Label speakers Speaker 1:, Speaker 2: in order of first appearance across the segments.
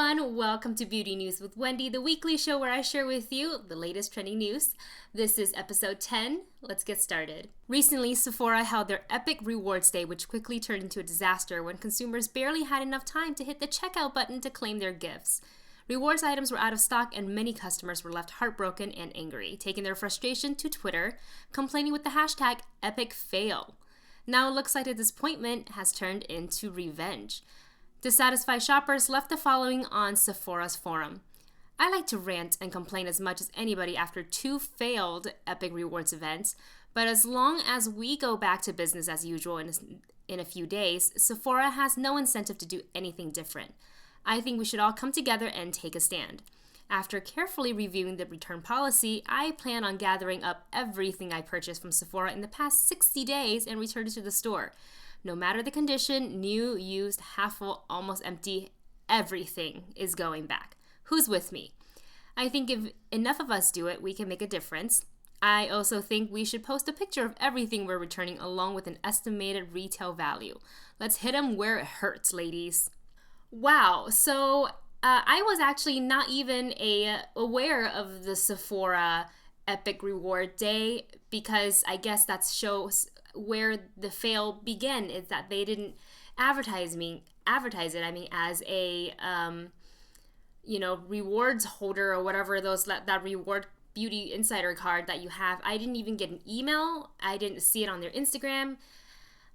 Speaker 1: everyone, welcome to Beauty News with Wendy, the weekly show where I share with you the latest trending news. This is episode 10. Let's get started. Recently, Sephora held their Epic Rewards Day, which quickly turned into a disaster when consumers barely had enough time to hit the checkout button to claim their gifts. Rewards items were out of stock and many customers were left heartbroken and angry, taking their frustration to Twitter, complaining with the hashtag #EpicFail. Now it looks like the disappointment has turned into revenge. Dissatisfied shoppers left the following on Sephora's forum. I like to rant and complain as much as anybody after 2 failed Epic Rewards events, but as long as we go back to business as usual in a few days, Sephora has no incentive to do anything different. I think we should all come together and take a stand. After carefully reviewing the return policy, I plan on gathering up everything I purchased from Sephora in the past 60 days and return it to the store. No matter the condition, new, used, half full, almost empty, everything is going back. Who's with me? I think if enough of us do it, we can make a difference. I also think we should post a picture of everything we're returning along with an estimated retail value. Let's hit them where it hurts, ladies. Wow, so I was actually not even aware of the Sephora Epic Reward Day because I guess that shows where the fail began, is that they didn't advertise it as a rewards holder or whatever, that reward beauty insider card that you have. I didn't even get an email. I didn't see it on their Instagram.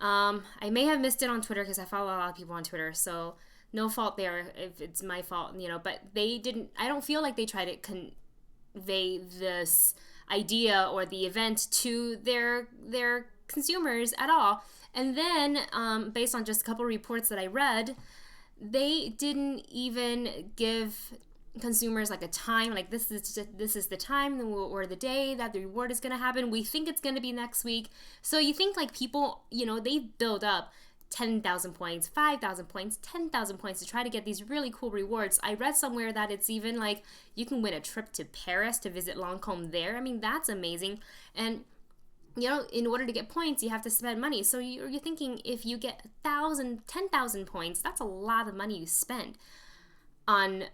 Speaker 1: I may have missed it on Twitter because I follow a lot of people on Twitter, so no fault there if it's my fault, but they didn't. I don't feel like they tried to convey this idea or the event to their consumers at all. And then based on just a couple reports that I read, they didn't even give consumers like a time, like this is the time or the day that the reward is going to happen. We think it's going to be next week. So you think like people, they build up 10,000 points, 5,000 points, 10,000 points to try to get these really cool rewards. I read somewhere that it's even like you can win a trip to Paris to visit Lancôme there. I mean, that's amazing. And in order to get points, you have to spend money. So you're thinking if you get 10,000 points, that's a lot of money you spend on,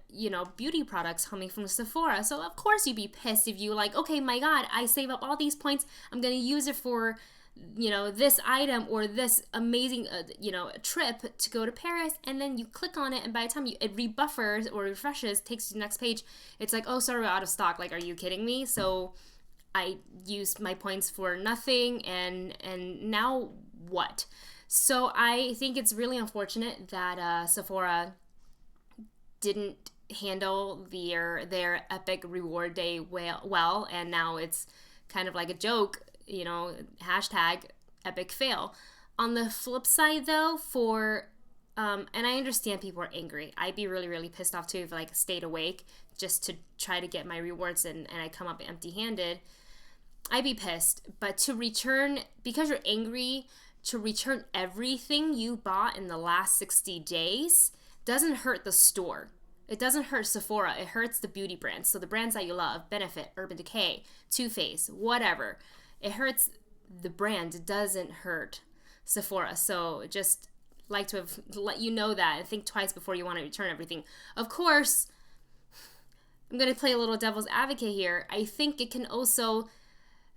Speaker 1: beauty products coming from Sephora. So of course you'd be pissed if you like, okay, my God, I save up all these points. I'm going to use it for, this item or this amazing, trip to go to Paris. And then you click on it. And by the time it rebuffers or refreshes, takes you to the next page, it's like, oh, sorry, we're out of stock. Like, are you kidding me? So I used my points for nothing, and now what? So I think it's really unfortunate that Sephora didn't handle their Epic Reward Day well, and now it's kind of like a joke, hashtag epic fail. On the flip side, though, and I understand people are angry. I'd be really, really pissed off too if I stayed awake just to try to get my rewards and I come up empty-handed. I'd be pissed, but to return, because you're angry, to return everything you bought in the last 60 days doesn't hurt the store. It doesn't hurt Sephora. It hurts the beauty brands. So the brands that you love, Benefit, Urban Decay, Too Faced, whatever. It hurts the brand. It doesn't hurt Sephora. So just like to have let you know that and think twice before you want to return everything. Of course, I'm going to play a little devil's advocate here. I think it can also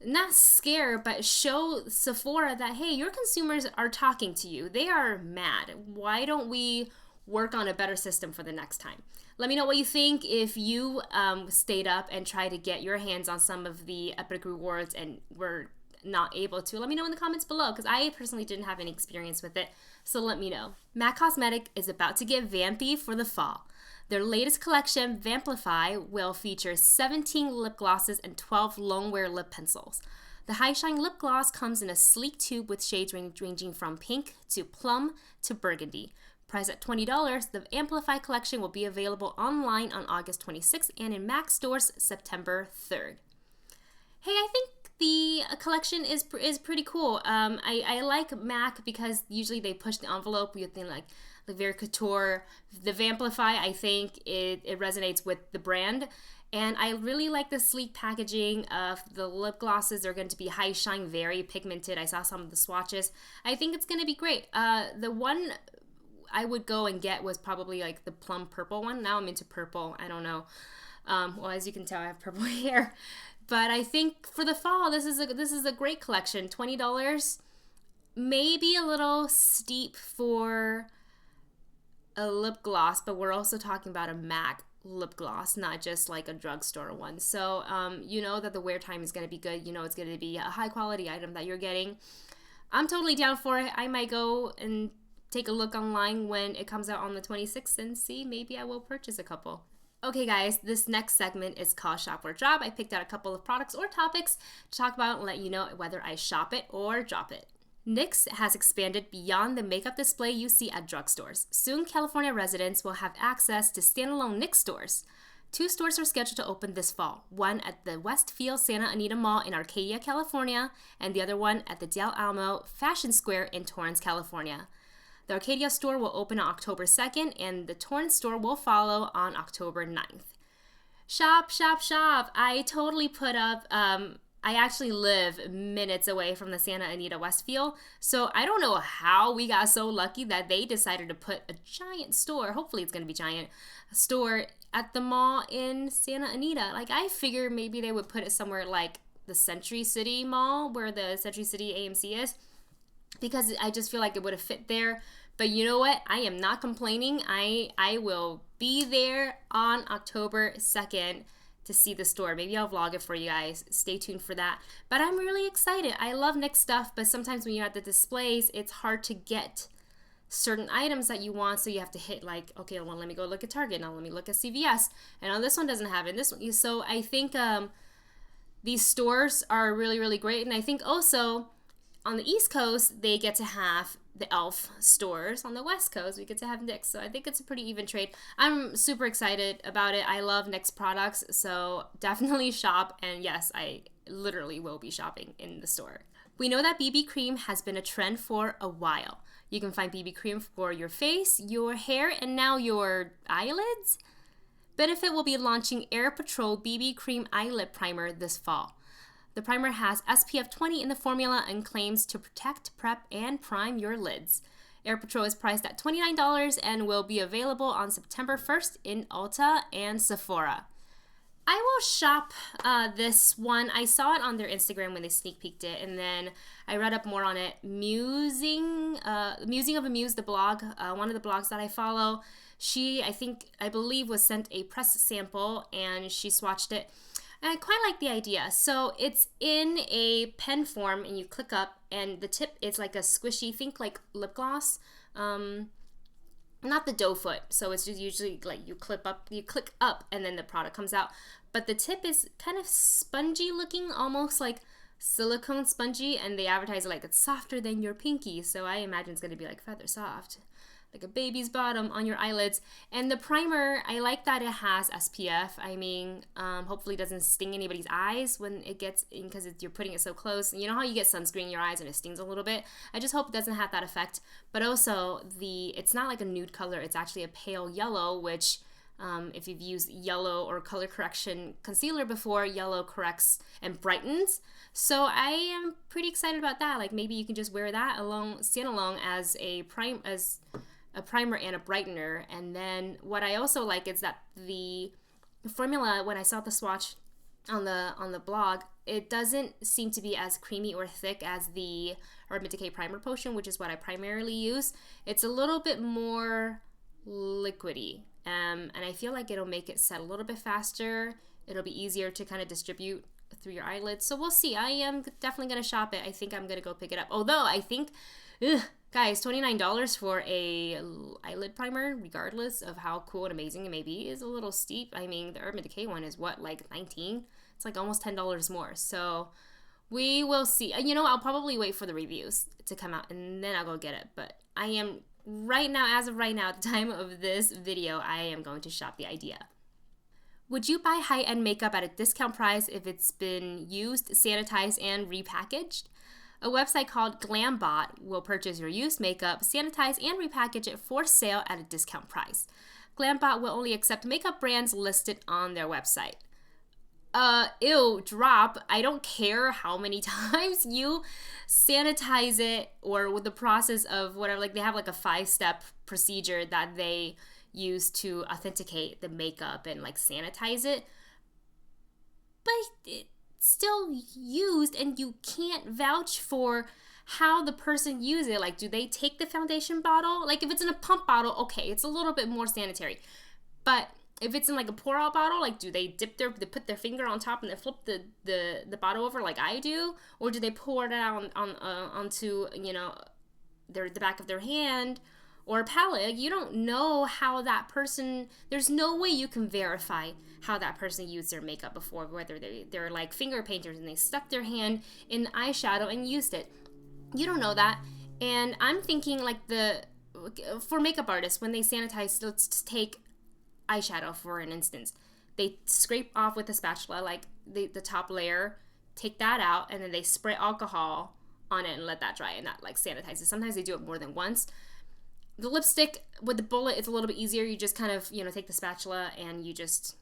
Speaker 1: not scare, but show Sephora that, hey, your consumers are talking to you. They are mad. Why don't we work on a better system for the next time? Let me know what you think if you stayed up and tried to get your hands on some of the Epic Rewards and were not able to. Let me know in the comments below because I personally didn't have any experience with it. So let me know. MAC Cosmetic is about to get vampy for the fall. Their latest collection, Vamplify, will feature 17 lip glosses and 12 long-wear lip pencils. The High Shine lip gloss comes in a sleek tube with shades ranging from pink to plum to burgundy. Priced at $20, the Amplify collection will be available online on August 26th and in MAC stores September 3rd. Hey, I think the collection is pretty cool. I like MAC because usually they push the envelope with like the very couture. The Vamplify, I think it resonates with the brand. And I really like the sleek packaging of the lip glosses. They're going to be high shine, very pigmented. I saw some of the swatches. I think it's going to be great. The one I would go and get was probably like the plum purple one. Now I'm into purple. I don't know. Well, as you can tell, I have purple hair. But I think for the fall, this is a great collection. $20, maybe a little steep for a lip gloss, but we're also talking about a MAC lip gloss, not just like a drugstore one. So you know that the wear time is going to be good. You know it's going to be a high quality item that you're getting. I'm totally down for it. I might go and take a look online when it comes out on the 26th and see, maybe I will purchase a couple. Okay guys, this next segment is called Shop or Drop. I picked out a couple of products or topics to talk about and let you know whether I shop it or drop it. NYX has expanded beyond the makeup display you see at drugstores. Soon, California residents will have access to standalone NYX stores. 2 stores are scheduled to open this fall, one at the Westfield Santa Anita Mall in Arcadia, California, and the other one at the Del Amo Fashion Square in Torrance, California. The Arcadia store will open on October 2nd, and the Torrance store will follow on October 9th. Shop, shop, shop. I totally put up... I actually live minutes away from the Santa Anita Westfield, so I don't know how we got so lucky that they decided to put a giant store, hopefully it's going to be giant, store at the mall in Santa Anita. Like, I figure maybe they would put it somewhere like the Century City Mall, where the Century City AMC is, because I just feel like it would have fit there. But you know what? I am not complaining. I will be there on October 2nd to see the store. Maybe I'll vlog it for you guys. Stay tuned for that. But I'm really excited. I love NYX stuff, but sometimes when you're at the displays, it's hard to get certain items that you want, so you have to hit like, okay, well, let me go look at Target. Now let me look at CVS. And oh, this one doesn't have it. This one. So I think these stores are really, really great. And I think also on the East Coast, they get to have the e.l.f. stores. On the West Coast, we get to have NYX. So I think it's a pretty even trade. I'm super excited about it. I love NYX products, so definitely shop. And yes, I literally will be shopping in the store. We know that BB cream has been a trend for a while. You can find BB cream for your face, your hair, and now your eyelids. Benefit will be launching Air Patrol BB Cream Eyelid Primer this fall. The primer has SPF 20 in the formula and claims to protect, prep, and prime your lids. Air Patrol is priced at $29 and will be available on September 1st in Ulta and Sephora. I will shop this one. I saw it on their Instagram when they sneak peeked it, and then I read up more on it. Musing of Amuse, the blog, one of the blogs that I follow, I believe was sent a press sample, and she swatched it. And I quite like the idea. So it's in a pen form, and you click up, and the tip is like a squishy, think like lip gloss. Not the doe foot. So it's just usually like you click up, and then the product comes out. But the tip is kind of spongy looking, almost like silicone spongy, and they advertise it like it's softer than your pinky. So I imagine it's going to be like feather soft, like a baby's bottom on your eyelids. And the primer, I like that it has SPF. I mean, hopefully it doesn't sting anybody's eyes when it gets in, because you're putting it so close. You know how you get sunscreen in your eyes and it stings a little bit? I just hope it doesn't have that effect. But also, it's not like a nude color. It's actually a pale yellow, which if you've used yellow or color correction concealer before, yellow corrects and brightens. So I am pretty excited about that. Like, maybe you can just wear that stand alone as a primer and a brightener. And then what I also like is that the formula, when I saw the swatch on the blog, it doesn't seem to be as creamy or thick as the Urban Decay Primer Potion, which is what I primarily use. It's a little bit more liquidy, and I feel like it'll make it set a little bit faster. It'll be easier to kind of distribute through your eyelids. So we'll see. I am definitely going to shop it. I think I'm going to go pick it up. Although I think, guys, $29 for a eyelid primer, regardless of how cool and amazing it may be, is a little steep. I mean, the Urban Decay one is what, like $19? It's like almost $10 more. So we will see. You know, I'll probably wait for the reviews to come out, and then I'll go get it. But I am right now, as of right now, at the time of this video, I am going to shop the idea. Would you buy high-end makeup at a discount price if it's been used, sanitized, and repackaged? A website called Glambot will purchase your used makeup, sanitize, and repackage it for sale at a discount price. Glambot will only accept makeup brands listed on their website. ew, drop. I don't care how many times you sanitize it, or with the process of whatever, like they have like a 5-step procedure that they use to authenticate the makeup and like sanitize it. But it's still used, and you can't vouch for how the person used it. Like, do they take the foundation bottle? Like, if it's in a pump bottle, okay, it's a little bit more sanitary. But if it's in like a pour out bottle, like, do they they put their finger on top and they flip the bottle over like I do, or do they pour it out onto the back of their hand or a palette? Like, you don't know how that person. There's no way you can verify how that person used their makeup before, whether they're like finger painters and they stuck their hand in the eyeshadow and used it. You don't know that. And I'm thinking like for makeup artists, when they sanitize, let's just take eyeshadow for an instance. They scrape off with a spatula like the top layer, take that out, and then they spray alcohol on it and let that dry, and that like sanitizes. Sometimes they do it more than once. The lipstick with the bullet, it's a little bit easier. You just kind of, take the spatula and you just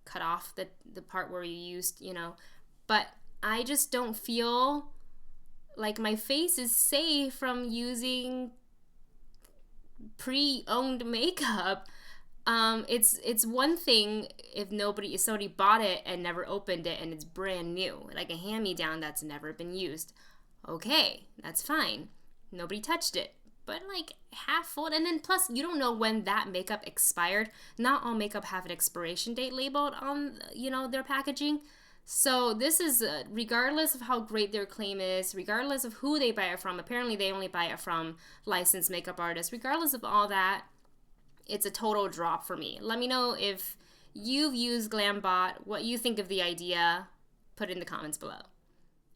Speaker 1: cut off the part where you used, But I just don't feel like my face is safe from using pre-owned makeup. It's one thing if somebody bought it and never opened it and it's brand new, like a hand-me-down that's never been used. Okay, that's fine. Nobody touched it. But like half full, and then plus you don't know when that makeup expired. Not all makeup have an expiration date labeled on, their packaging. So this is, regardless of how great their claim is, regardless of who they buy it from, apparently they only buy it from licensed makeup artists, regardless of all that, it's a total drop for me. Let me know if you've used Glambot, what you think of the idea. Put it in the comments below.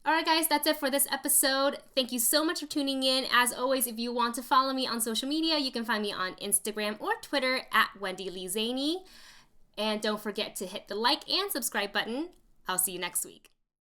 Speaker 1: Alright guys, that's it for this episode. Thank you so much for tuning in. As always, if you want to follow me on social media, you can find me on Instagram or Twitter at Wendy Lee Zaney. And don't forget to hit the like and subscribe button. I'll see you next week.